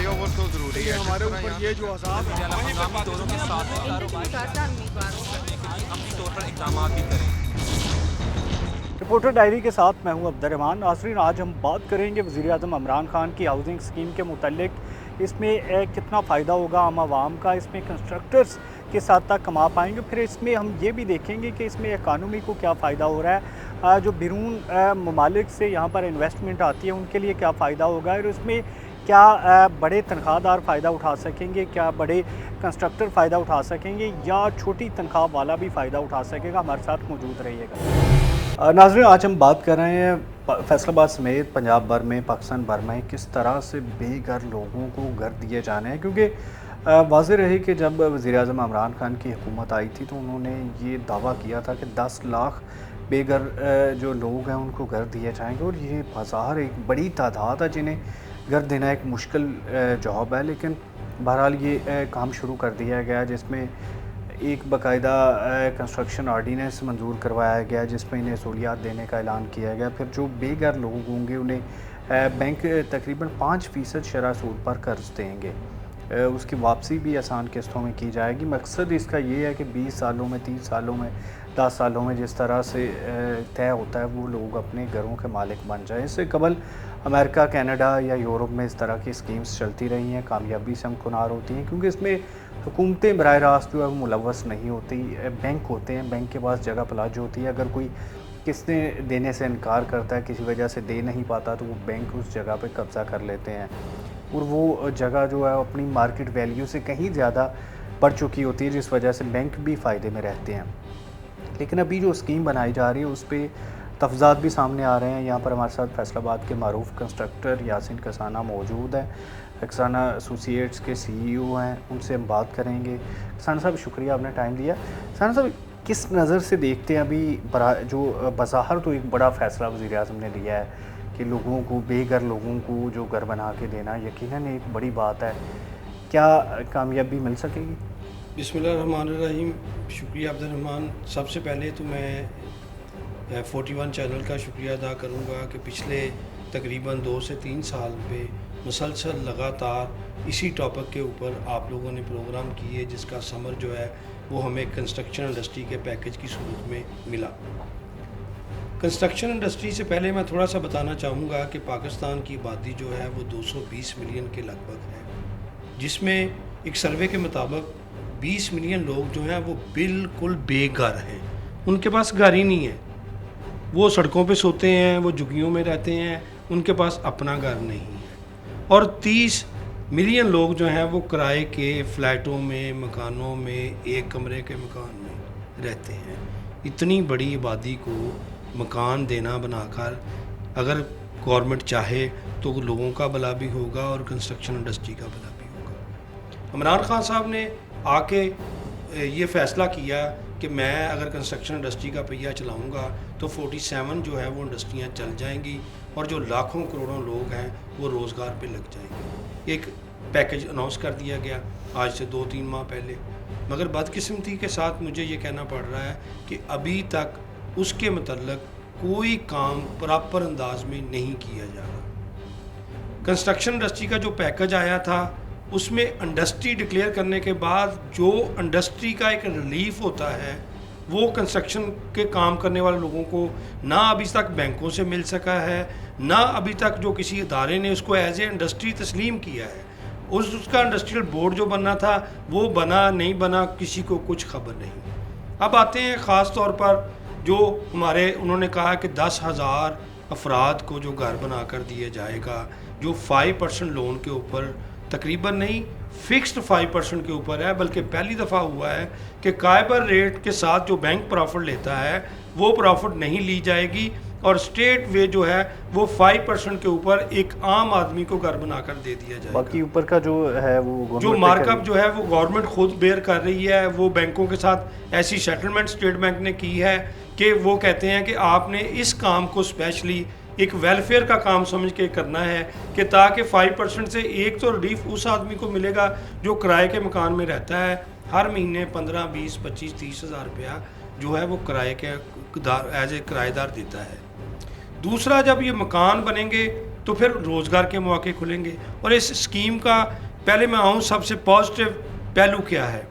Flyover तो ज़रूरी है हमारे ऊपर ये जो अजाब है हंगामी दौरों के साथ में कारोबार करने के लिए अमली तौर पर इकदाम भी करें। रिपोर्टर डायरी के साथ मैं हूं अब्दुर्रहमान। नाज़रीन, आज हम बात करेंगे वज़ीर-ए-आज़म इमरान खान की हाउसिंग स्कीम के मुतल्लिक। इसमें कितना फ़ायदा होगा आम आवाम का, इसमें कंस्ट्रक्टर्स किस हद तक कमा पाएंगे, फिर इसमें हम ये भी देखेंगे कि इसमें इकानमी को क्या फ़ायदा हो रहा है, जो बैरून ममालिक से यहाँ पर इन्वेस्टमेंट आती है उनके लिए क्या फ़ायदा होगा, और उसमें क्या बड़े तनख्वाहदार फ़ायदा उठा सकेंगे, क्या बड़े कंस्ट्रक्टर फ़ायदा उठा सकेंगे, या छोटी तनख्वाह वाला भी फ़ायदा उठा सकेगा। हमारे साथ मौजूद रहिएगा। नाज़रीन, आज हम बात कर रहे हैं फैसलाबाद समेत पंजाब भर में, पाकिस्तान भर में किस तरह से बेघर लोगों को घर दिए जाने हैं, क्योंकि वाज़ेह रहे कि जब वज़ीर-ए-आज़म इमरान खान की हुकूमत आई थी तो उन्होंने ये दावा किया था कि 10 लाख बेघर जो लोग हैं उनको घर दिए जाएंगे, और ये बाज़ार एक बड़ी तादाद है जिन्हें घर देना एक मुश्किल जॉब है। लेकिन बहरहाल ये काम शुरू कर दिया गया, जिसमें एक बाकायदा कंस्ट्रक्शन ऑर्डिनेंस मंजूर करवाया गया, जिसमें इन्हें सहूलियात देने का ऐलान किया गया। फिर जो बेघर लोग होंगे उन्हें बैंक तकरीबन 5% शरह सूद पर कर्ज देंगे, उसकी वापसी भी आसान किस्तों में की जाएगी। मकसद इसका ये है कि 20 सालों में, 30 सालों में, 10 सालों में जिस तरह से तय होता है वो लोग अपने घरों के मालिक बन जाएं। इससे कबल अमेरिका, कनाडा या यूरोप में इस तरह की स्कीम्स चलती रही हैं, कामयाबी से हमकुनार होती हैं, क्योंकि इसमें हुकूमतें बराह रास्त जो है वो मुलव्वस नहीं होती। बैंक होते हैं, बैंक के पास जगह प्लाज होती है। अगर कोई किस्तें देने से इनकार करता है, किसी वजह से दे नहीं पाता, तो वो बैंक उस जगह पे कब्ज़ा कर लेते हैं, और वो जगह जो है अपनी मार्केट वैल्यू से कहीं ज़्यादा बढ़ चुकी होती है, जिस वजह से बैंक भी फ़ायदे में रहते हैं। लेकिन अभी जो स्कीम बनाई जा रही है उस पर तफज़ात भी सामने आ रहे हैं। यहाँ पर हमारे साथ फैसलाबाद के मारूफ कंस्ट्रक्टर यासिन कसाना मौजूद हैं, कसाना एसोसिएट्स के CEO हैं, उनसे हम बात करेंगे। कसाना साहब, शुक्रिया आपने टाइम दिया। कसाना साहब, किस नज़र से देखते हैं अभी जो बज़ाहिर तो एक बड़ा फ़ैसला वज़ीर-ए-आज़म ने लिया है कि लोगों को, बेघर लोगों को जो घर बना के देना यकीनन एक बड़ी बात है, क्या कामयाबी मिल सकेगी? बिस्मिल्लाहिर्रहमानिर्रहीम। शुक्रिया अब्दुर्रहमान। सबसे पहले तो मैं 41 चैनल का शुक्रिया अदा करूँगा कि पिछले तकरीबन 2 से 3 साल पे मुसलसल लगातार इसी टॉपिक के ऊपर आप लोगों ने प्रोग्राम किए, जिसका समर जो है वो हमें कंस्ट्रक्शन इंडस्ट्री के पैकेज की सूरत में मिला। कंस्ट्रक्शन इंडस्ट्री से पहले मैं थोड़ा सा बताना चाहूँगा कि पाकिस्तान की आबादी जो है वो 220 मिलियन के लगभग है, जिसमें एक सर्वे के मुताबिक 20 मिलियन लोग जो हैं वो बिल्कुल बेघर हैं, उनके पास घर ही नहीं है, वो सड़कों पे सोते हैं, वो झुग्गियों में रहते हैं, उनके पास अपना घर नहीं है। और 30 मिलियन लोग जो हैं वो किराए के फ्लैटों में, मकानों में, एक कमरे के मकान में रहते हैं। इतनी बड़ी आबादी को मकान देना बनाकर अगर गवर्नमेंट चाहे तो लोगों का भला भी होगा और कंस्ट्रक्शन इंडस्ट्री का भला भी होगा। इमरान खान साहब ने आके ये फ़ैसला किया कि मैं अगर कंस्ट्रक्शन इंडस्ट्री का पहिया चलाऊंगा तो 47 जो है वो इंडस्ट्रियां चल जाएंगी और जो लाखों करोड़ों लोग हैं वो रोज़गार पे लग जाएंगे। एक पैकेज अनाउंस कर दिया गया आज से 2-3 माह पहले, मगर बदकिस्मती के साथ मुझे ये कहना पड़ रहा है कि अभी तक उसके मतलब कोई काम प्रॉपर अंदाज में नहीं किया जा रहा। कंस्ट्रक्शन इंडस्ट्री का जो पैकेज आया था उसमें इंडस्ट्री डिक्लेयर करने के बाद जो इंडस्ट्री का एक रिलीफ होता है वो कंस्ट्रक्शन के काम करने वाले लोगों को ना अभी तक बैंकों से मिल सका है, ना अभी तक जो किसी इदारे ने उसको एज ए इंडस्ट्री तस्लीम किया है। उसका इंडस्ट्रियल बोर्ड जो बनना था वो बना नहीं बना, किसी को कुछ खबर नहीं। अब आते हैं ख़ास तौर पर जो हमारे, उन्होंने कहा कि 10,000 अफराद को जो घर बना कर दिया जाएगा, जो 5% लोन के ऊपर, तकरीबन नहीं फिक्स्ड 5% के ऊपर है, बल्कि पहली दफ़ा हुआ है कि कायबर रेट के साथ जो बैंक प्रॉफिट लेता है वो प्रॉफिट नहीं ली जाएगी, और स्टेट वे जो है वो 5% के ऊपर एक आम आदमी को घर बनाकर दे दिया जाएगा। बाकी ऊपर का जो है वो जो मार्कअप जो है वो गवर्नमेंट खुद बेयर कर रही है। वो बैंकों के साथ ऐसी सेटलमेंट स्टेट बैंक ने की है कि वो कहते हैं कि आपने इस काम को स्पेशली एक वेलफेयर का काम समझ के करना है, कि ताकि 5% से एक तो रिलीफ उस आदमी को मिलेगा जो किराए के मकान में रहता है, हर महीने 15, 20, 25, 30 हज़ार रुपया जो है वो किराए के एज ए किराएदार देता है। दूसरा, जब ये मकान बनेंगे तो फिर रोज़गार के मौके खुलेंगे। और इस स्कीम का पहले मैं आऊँ, सबसे पॉजिटिव पहलू क्या है।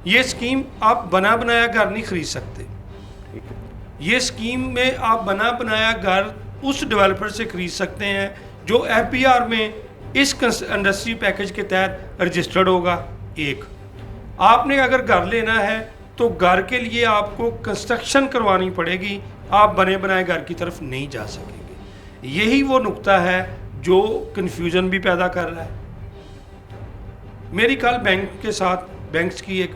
ये स्कीम आप बना बनाया घर नहीं खरीद सकते। ये स्कीम में आप बना बनाया घर उस डेवलपर से खरीद सकते हैं जो FBR में इस इंडस्ट्री पैकेज के तहत रजिस्टर्ड होगा। एक, आपने अगर घर लेना है तो घर के लिए आपको कंस्ट्रक्शन करवानी पड़ेगी, आप बने बनाए घर की तरफ नहीं जा सकेंगे। यही वो नुक्ता है जो कन्फ्यूज़न भी पैदा कर रहा है। मेरी कल बैंक के साथ, बैंक्स की एक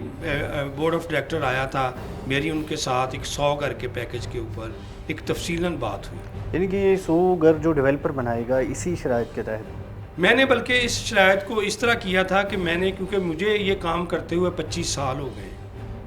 बोर्ड ऑफ डायरेक्टर आया था, मेरी उनके साथ एक 100 घर के पैकेज के ऊपर एक तफसीलन बात हुई। यानी कि ये 100 घर जो डेवलपर बनाएगा इसी शराइत के तहत? मैंने बल्कि इस शराइत को इस तरह किया था कि मैंने, क्योंकि मुझे ये काम करते हुए 25 साल हो गए,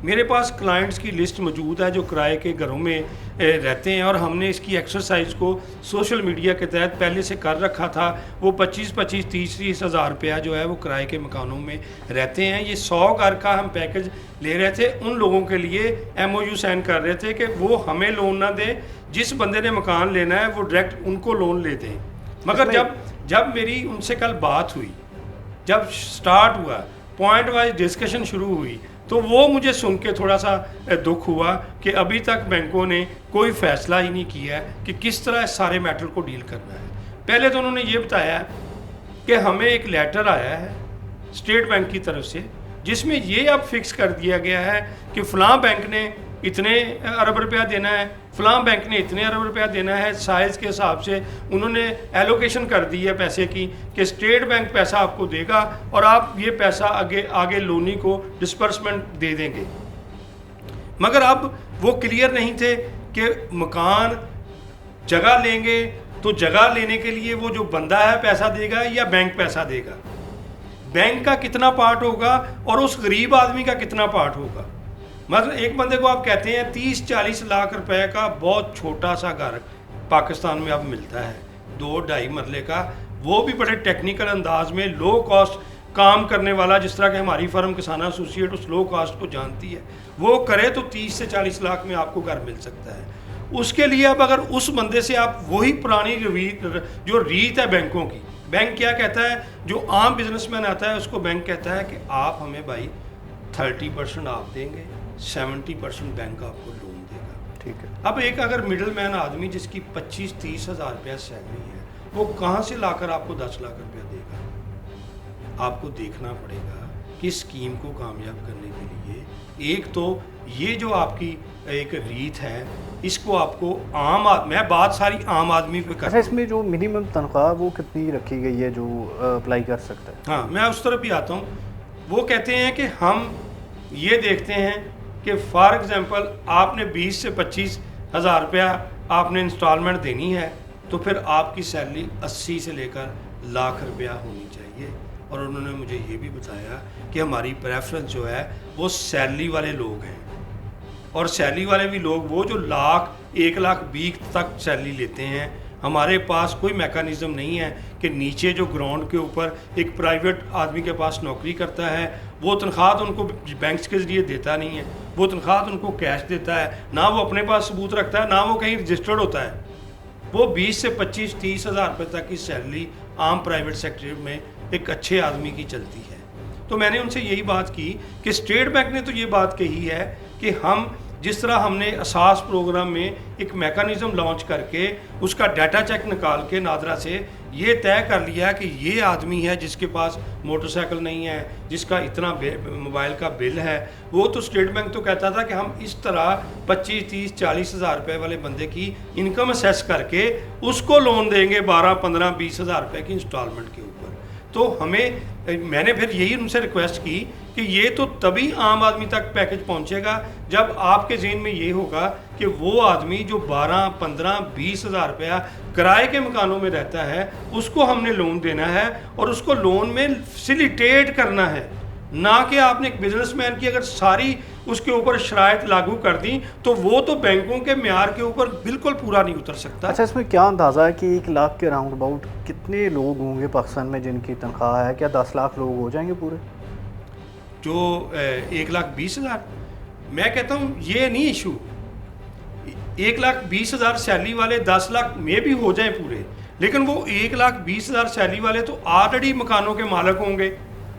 मेरे पास क्लाइंट्स की लिस्ट मौजूद है जो किराए के घरों में रहते हैं, और हमने इसकी एक्सरसाइज को सोशल मीडिया के तहत पहले से कर रखा था। वो 25-25, 30-30 हज़ार रुपया जो है वो किराए के मकानों में रहते हैं। ये 100 घर का हम पैकेज ले रहे थे, उन लोगों के लिए MOU साइन कर रहे थे कि वो हमें लोन ना दें, जिस बंदे ने मकान लेना है वो डायरेक्ट उनको लोन ले दें। मगर जब मेरी उनसे कल बात हुई, जब स्टार्ट हुआ, पॉइंट वाइज डिस्कशन शुरू हुई, तो वो मुझे सुन के थोड़ा सा दुख हुआ कि अभी तक बैंकों ने कोई फ़ैसला ही नहीं किया है कि किस तरह इस सारे मैटर को डील करना है। पहले तो उन्होंने ये बताया कि हमें एक लेटर आया है स्टेट बैंक की तरफ से, जिसमें ये अब फिक्स कर दिया गया है कि फ़लाँ बैंक ने इतने अरब रुपया देना है, फ़लाँ बैंक ने इतने अरब रुपया देना है। साइज़ के हिसाब से उन्होंने एलोकेशन कर दी है पैसे की कि स्टेट बैंक पैसा आपको देगा और आप ये पैसा आगे लोनी को डिस्पर्समेंट दे देंगे। मगर अब वो क्लियर नहीं थे कि मकान जगह लेंगे तो जगह लेने के लिए वो जो बंदा है पैसा देगा या बैंक पैसा देगा, बैंक का कितना पार्ट होगा और उस गरीब आदमी का कितना पार्ट होगा। मतलब एक बंदे को आप कहते हैं 30-40 लाख रुपए का बहुत छोटा सा घर पाकिस्तान में अब मिलता है, 2-2.5 मरले का, वो भी बड़े टेक्निकल अंदाज में लो कॉस्ट काम करने वाला, जिस तरह के हमारी फर्म किसाना एसोसिएट उस लो कॉस्ट को जानती है, वो करे तो 30 से 40 लाख में आपको घर मिल सकता है। उसके लिए अब अगर उस बंदे से आप वही पुरानी जो रीत है बैंकों की, बैंक क्या कहता है, जो आम बिजनेसमैन आता है उसको बैंक कहता है कि आप हमें भाई 30% आप देंगे, 70% बैंक आपको लोन देगा। ठीक है। अब एक अगर मिडिल मैन आदमी जिसकी 25-30 हज़ार रुपया सैलरी है, वो कहाँ से लाकर आपको 10 लाख रुपया देगा। आपको देखना पड़ेगा कि स्कीम को कामयाब करने के लिए एक तो ये जो आपकी एक रीत है, इसको आपको मैं बात सारी आम आदमी पे कर। अच्छा, इसमें जो मिनिमम तनख्वाह वो कितनी रखी गई है जो अप्लाई कर सकता है? हाँ, मैं उस तरफ भी आता हूँ। वो कहते हैं कि हम ये देखते हैं कि फॉर एग्ज़ाम्पल आपने 20 से 25 हज़ार रुपया आपने इंस्टॉलमेंट देनी है, तो फिर आपकी सैलरी 80 से लेकर लाख रुपया होनी चाहिए। और उन्होंने मुझे ये भी बताया कि हमारी प्रेफरेंस जो है वो सैलरी वाले लोग हैं, और सैलरी वाले भी लोग वो जो 1,20,000 तक सैलरी लेते हैं। हमारे पास कोई मैकेनिज़्म नहीं है कि नीचे जो ग्राउंड के ऊपर एक प्राइवेट आदमी के पास नौकरी करता है, वो तनख्वाह तो उनको बैंक्स के ज़रिए देता नहीं है, वो तनख्वाह तो उनको कैश देता है, ना वो अपने पास सबूत रखता है, ना वो कहीं रजिस्टर्ड होता है। वो 20 से 25-30 हज़ार रुपये तक की सैलरी आम प्राइवेट सेक्टर में एक अच्छे आदमी की चलती है। तो मैंने उनसे यही बात की कि स्टेट बैंक ने तो ये बात कही है कि हम जिस तरह हमने असास प्रोग्राम में एक मैकेनिज़्म लॉन्च करके उसका डाटा चेक निकाल के नादरा से ये तय कर लिया कि ये आदमी है जिसके पास मोटरसाइकिल नहीं है, जिसका इतना मोबाइल का बिल है, वो तो स्टेट बैंक तो कहता था कि हम इस तरह 25-30-40 हज़ार रुपये वाले बंदे की इनकम असेस करके उसको लोन देंगे 12-15-20 हज़ार रुपये की इंस्टॉलमेंट के ऊपर। तो मैंने फिर यही उनसे रिक्वेस्ट की कि ये तो तभी आम आदमी तक पैकेज पहुंचेगा जब आपके ज़हन में ये होगा कि वो आदमी जो 12-15-20 हज़ार रुपया किराए के मकानों में रहता है, उसको हमने लोन देना है और उसको लोन में फैसिलिटेट करना है, ना कि आपने एक बिजनेसमैन की अगर सारी उसके ऊपर शराइत लागू कर दी तो वो तो बैंकों के म्यार के ऊपर बिल्कुल पूरा नहीं उतर सकता। अच्छा, इसमें क्या अंदाज़ा है कि 1 लाख के राउंड अबाउट कितने लोग होंगे पाकिस्तान में जिनकी तनख्वाह है? क्या 10 लाख लोग हो जाएंगे पूरे? जो 1,20,000, मैं कहता हूँ ये नहीं इशू। 1,20,000 सैलरी वाले 10 लाख में भी हो जाएं पूरे, लेकिन वो 1,20,000 सैलरी वाले तो ऑलरेडी मकानों के मालिक होंगे,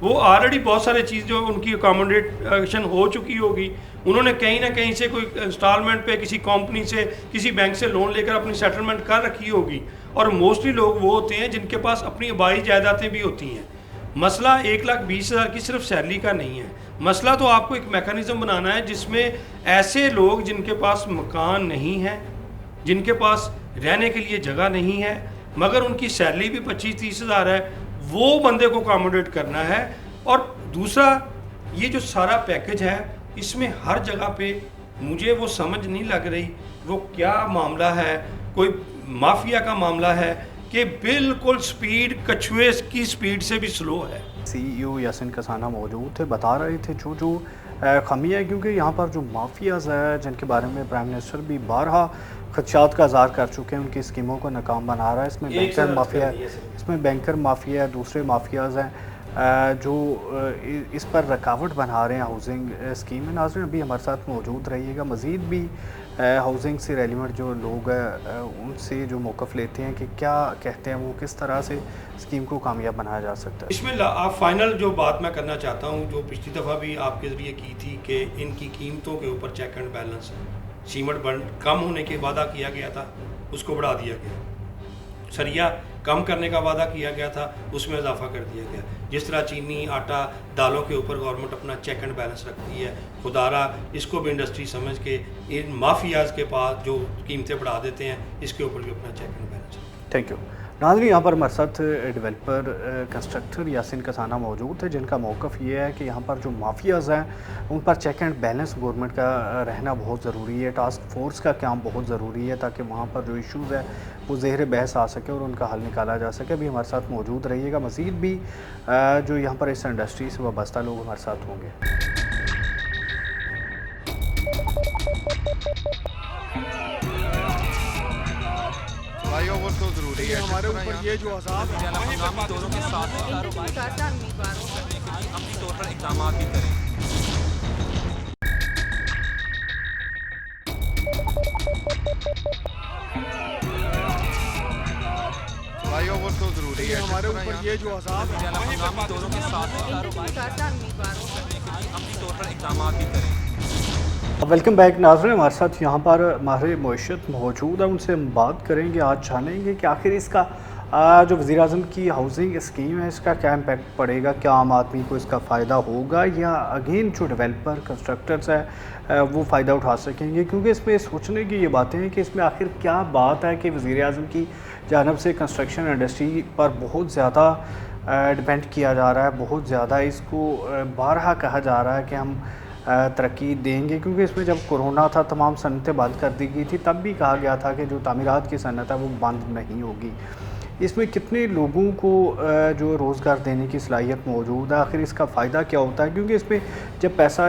वो ऑलरेडी बहुत सारे चीज़ जो उनकी अकोमोडेशन हो चुकी होगी, उन्होंने कहीं ना कहीं से कोई इंस्टॉलमेंट पे किसी कंपनी से किसी बैंक से लोन लेकर अपनी सेटलमेंट कर रखी होगी। और मोस्टली लोग वो होते हैं जिनके पास अपनी आबाई जायदादें भी होती हैं। मसला 1,20,000 की सिर्फ सैलरी का नहीं है, मसला तो आपको एक मैकेनिज़्म बनाना है जिसमें ऐसे लोग जिनके पास मकान नहीं है, जिनके पास रहने के लिए जगह नहीं है, मगर उनकी सैलरी भी 25-30 हज़ार है, वो बंदे को अकोमोडेट करना है। और दूसरा, ये जो सारा पैकेज है इसमें हर जगह पे मुझे वो समझ नहीं लग रही वो क्या मामला है, कोई माफिया का मामला है कि बिल्कुल स्पीड कछुए की स्पीड से भी स्लो है। CEO यासिन कसाना मौजूद थे, बता रहे थे जो खामियाँ, क्योंकि यहाँ पर जो माफियाज़ है जिनके बारे में प्राइम मिनिस्टर भी बारहा खदशात का इज़हार कर चुके हैं, उनकी स्कीमों को नाकाम बना रहा है। इसमें बैंकर माफिया है, दूसरे माफियाज़ हैं जो इस पर रुकावट बना रहे हैं हाउसिंग स्कीम में। नाज़रीन, अभी हमारे साथ मौजूद रहिएगा, मज़ीद भी हाउसिंग से रेलिवेंट जो लोग हैं उनसे जो मौक़िफ़ लेते हैं कि क्या कहते हैं वो, किस तरह से स्कीम को कामयाब बनाया जा सकता है। इसमें आप फाइनल जो बात मैं करना चाहता हूँ, जो पिछली दफ़ा भी आपके ज़रिए की थी कि इनकी कीमतों के ऊपर चेक एंड बैलेंस, सीमेंट कम होने के वादा किया गया था, उसको बढ़ा दिया गया। सरिया कम करने का वादा किया गया था, उसमें इजाफा कर दिया गया। जिस तरह चीनी, आटा, दालों के ऊपर गवर्नमेंट अपना चेक एंड बैलेंस रखती है, खुदारा इसको भी इंडस्ट्री समझ के इन माफियाज़ के पास जो कीमतें बढ़ा देते हैं, इसके ऊपर भी अपना check and balance. Thank you. नाज़रीन, यहाँ पर हमारे साथ डेवलपर कंस्ट्रक्टर यासिन कसाना मौजूद है, जिनका मौक़िफ़ ये है कि यहाँ पर जो माफियाज़ हैं उन पर चेक एंड बैलेंस गवर्नमेंट का रहना बहुत ज़रूरी है, टास्क फोर्स का काम बहुत ज़रूरी है, ताकि वहाँ पर जो इश्यूज़ है वो ज़ेर बहस आ सके और उनका हल निकाला जा सके। अभी हमारे साथ मौजूद रहिएगा, मज़ीद भी जो यहाँ पर इस इंडस्ट्री से वाबस्ता लोग हमारे साथ होंगे। फ्लाईओवर तो ज़रूरी है हमारे ऊपर, ये जो अज़ाब है हंगामी दौरों के साथ कारोबार करने के लिए अमली तौर पर इक़दाम भी करें। फ्लाईओवर तो ज़रूरी है हमारे ऊपर, ये जो अज़ाब है हंगामी दौरों के साथ कारोबार करने के लिए अमली तौर पर इक़दाम भी करें। वेलकम बैक नाज़रीन, हमारे साथ यहाँ पर माहिर मईशत मौजूद है, उनसे हम बात करेंगे, आज जानेंगे कि आखिर इसका जो वज़ीर आज़म की हाउसिंग स्कीम है इसका क्या इम्पैक्ट पड़ेगा, क्या आम आदमी को इसका फ़ायदा होगा या अगेन जो डेवलपर कंस्ट्रक्टर्स है वो फ़ायदा उठा सकेंगे। क्योंकि इसमें सोचने की ये बातें हैं कि इसमें आखिर क्या बात है कि वज़ीर आज़म की जानिब से कंस्ट्रक्शन इंडस्ट्री पर बहुत ज़्यादा डिपेंड किया जा रहा है, बहुत ज़्यादा इसको बारहा कहा जा रहा है कि हम तरक्की देंगे। क्योंकि इसमें जब कोरोना था तमाम सनतें बंद कर दी गई थी, तब भी कहा गया था कि जो तामीरात की सनत है वो बंद नहीं होगी। इसमें कितने लोगों को जो रोज़गार देने की सलाहियत मौजूद है, आखिर इसका फ़ायदा क्या होता है। क्योंकि इसमें जब पैसा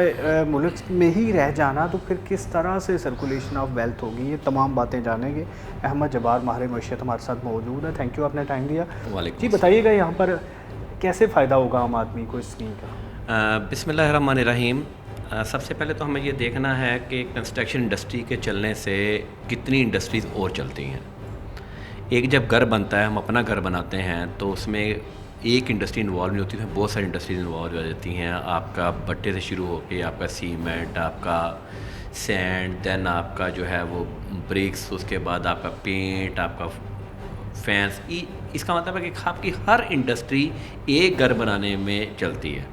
मुल्क में ही रह जाना तो फिर किस तरह से सर्कुलेशन ऑफ वेल्थ होगी, ये तमाम बातें जानेंगे। अहमद जब्बार माहिर मईशत हमारे साथ मौजूद है, थैंक यू, आपने टाइम दिया। जी बताइएगा यहाँ पर कैसे फ़ायदा होगा आम आदमी को इस स्कीम का। बिस्मिल्लाहिर्रहमानिर्रहीम। सबसे पहले तो हमें ये देखना है कि कंस्ट्रक्शन इंडस्ट्री के चलने से कितनी इंडस्ट्रीज़ और चलती हैं। एक जब घर बनता है, हम अपना घर बनाते हैं तो उसमें एक इंडस्ट्री इन्वॉल्व नहीं होती, उसमें बहुत सारी इंडस्ट्रीज इन्वॉल्व हो जाती हैं। आपका भट्टे से शुरू होकर आपका सीमेंट, आपका सैंड, देन आपका जो है वो ब्रिक्स, उसके बाद आपका पेंट, आपका फैंस। इसका मतलब है कि आपकी हर इंडस्ट्री एक घर बनाने में चलती है।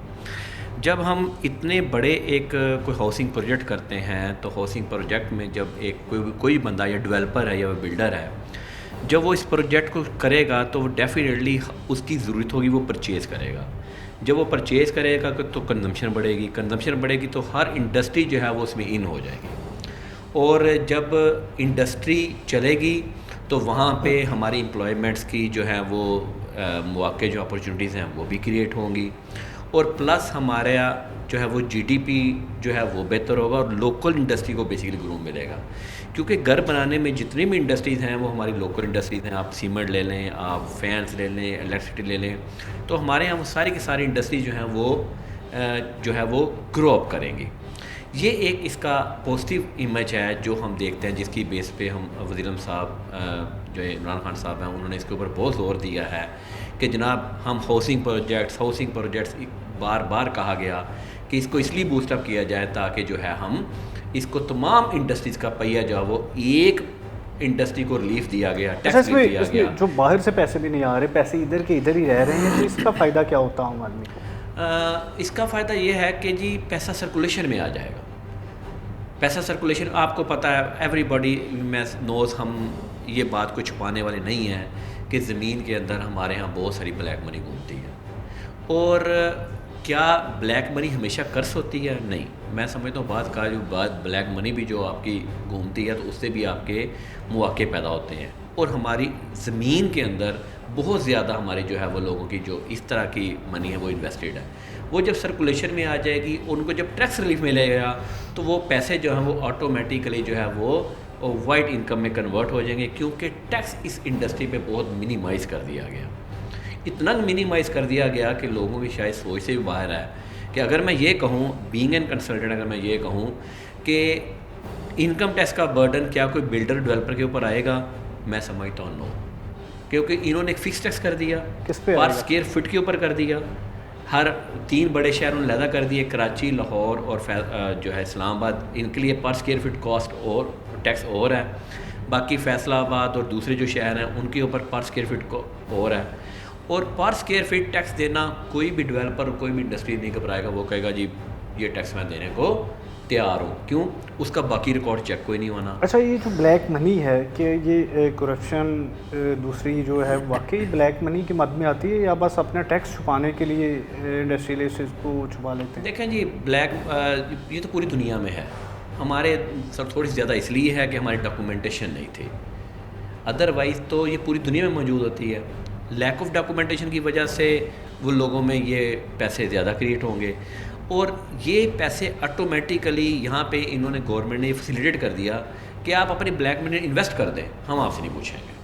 जब हम इतने बड़े एक कोई हाउसिंग प्रोजेक्ट करते हैं तो हाउसिंग प्रोजेक्ट में जब एक कोई बंदा या डेवलपर है या बिल्डर है, जब वो इस प्रोजेक्ट को करेगा तो वो डेफिनेटली उसकी ज़रूरत होगी, वो परचेज़ करेगा। जब वो परचेज़ करेगा तो कंजम्पशन बढ़ेगी, कंजम्पशन बढ़ेगी तो हर इंडस्ट्री जो है वो उसमें इन हो जाएगी। और जब इंडस्ट्री चलेगी तो वहाँ पे हमारी एम्प्लॉयमेंट्स की जो है वो मौके जो अपॉर्चुनिटीज़ हैं वो भी क्रिएट होंगी, और प्लस हमारा जो है वो जीडीपी जो है वो बेहतर होगा और लोकल इंडस्ट्री को बेसिकली ग्रो मिलेगा। क्योंकि घर बनाने में जितनी भी इंडस्ट्रीज़ हैं वो हमारी लोकल इंडस्ट्रीज़ हैं। आप सीमेंट ले लें, आप फैंस ले लें, इलेक्ट्रिसिटी ले लें, तो हमारे यहाँ वो सारी की सारी इंडस्ट्री जो है वो ग्रो अप करेंगी। ये एक इसका पॉजिटिव इमेज है जो हम देखते हैं, जिसकी बेस पे हम वज़ीर आज़म साहब जो इमरान खान साहब हैं उन्होंने इसके ऊपर बहुत ज़ोर दिया है कि जनाब हम हाउसिंग प्रोजेक्ट्स बार बार कहा गया कि इसको इसलिए बूस्टअप किया जाए ताकि जो है हम इसको तमाम इंडस्ट्रीज़ का पहिया जो है वो एक इंडस्ट्री को रिलीफ दिया गया, टैक्स रिलीफ दिया गया। जो बाहर से पैसे भी नहीं आ रहे, पैसे इधर के इधर ही रह रहे हैं, तो इसका फ़ायदा क्या होता है आम आदमी को? इसका फ़ायदा ये है कि जी पैसा सर्कुलेशन में आ जाएगा। पैसा सर्कुलेशन आपको पता है, एवरीबॉडी नोज़, हम ये बात को छुपाने वाले नहीं हैं कि ज़मीन के अंदर हमारे यहाँ बहुत सारी ब्लैक मनी घूमती है। और क्या ब्लैक मनी हमेशा कर्स होती है? नहीं, मैं समझता हूँ बात ब्लैक मनी भी जो आपकी घूमती है तो उससे भी आपके मौके पैदा होते हैं। और हमारी ज़मीन के अंदर बहुत ज़्यादा हमारे जो है वो लोगों की जो इस तरह की मनी है वो इन्वेस्टेड है। वो जब सर्कुलेशन में आ जाएगी, उनको जब टैक्स रिलीफ मिलेगा तो वो पैसे जो हैं वो ऑटोमेटिकली जो है वो वाइट इनकम में कन्वर्ट हो जाएंगे, क्योंकि टैक्स इस इंडस्ट्री पे बहुत मिनिमाइज़ कर दिया गया। इतना मिनिमाइज़ कर दिया गया कि लोगों की शायद सोच से भी बाहर है कि अगर मैं ये कहूँ बीइंग एन कंसल्टेंट, अगर मैं ये कहूँ कि इनकम टैक्स का बर्डन क्या कोई बिल्डर डेवलपर के ऊपर आएगा, मैं समझता हूँ नो, क्योंकि इन्होंने एक फ़िक्स टैक्स कर दिया, पर स्क्वायर फुट के ऊपर कर दिया। हर 3 बड़े शहरों ने लहदा कर दिए, कराची, लाहौर और जो है इस्लामाबाद, इनके लिए पर स्क्वायर फुट कॉस्ट और टैक्स और है। बाकी फैसलाबाद और दूसरे जो शहर हैं उनके ऊपर पर स्क्वायर फुट को और है। और पर स्क्वायर फीट टैक्स देना कोई भी डेवलपर, कोई भी इंडस्ट्री नहीं घबराएगा, वो कहेगा जी ये टैक्स मैं देने को तैयार हूँ। क्यों? उसका बाकी रिकॉर्ड चेक कोई नहीं होना। अच्छा, ये जो ब्लैक मनी है कि ये करप्शन दूसरी जो है वाकई ब्लैक मनी के मद में आती है या बस अपना टैक्स छुपाने के लिए इंडस्ट्रियलिस्ट इसको छुपा लेते हैं? देखें जी, ब्लैक ये तो पूरी दुनिया में है। हमारे सर थोड़ी ज़्यादा इसलिए है कि हमारी डॉक्यूमेंटेशन नहीं थी, अदरवाइज़ तो ये पूरी दुनिया में मौजूद होती है। लैक ऑफ डॉक्यूमेंटेशन की वजह से वो लोगों में ये पैसे ज़्यादा क्रिएट होंगे और ये पैसे ऑटोमेटिकली यहाँ पे इन्होंने गवर्नमेंट ने फैसिलिटेट कर दिया कि आप अपनी ब्लैक मनी इन्वेस्ट कर दें, हम आपसे नहीं पूछेंगे।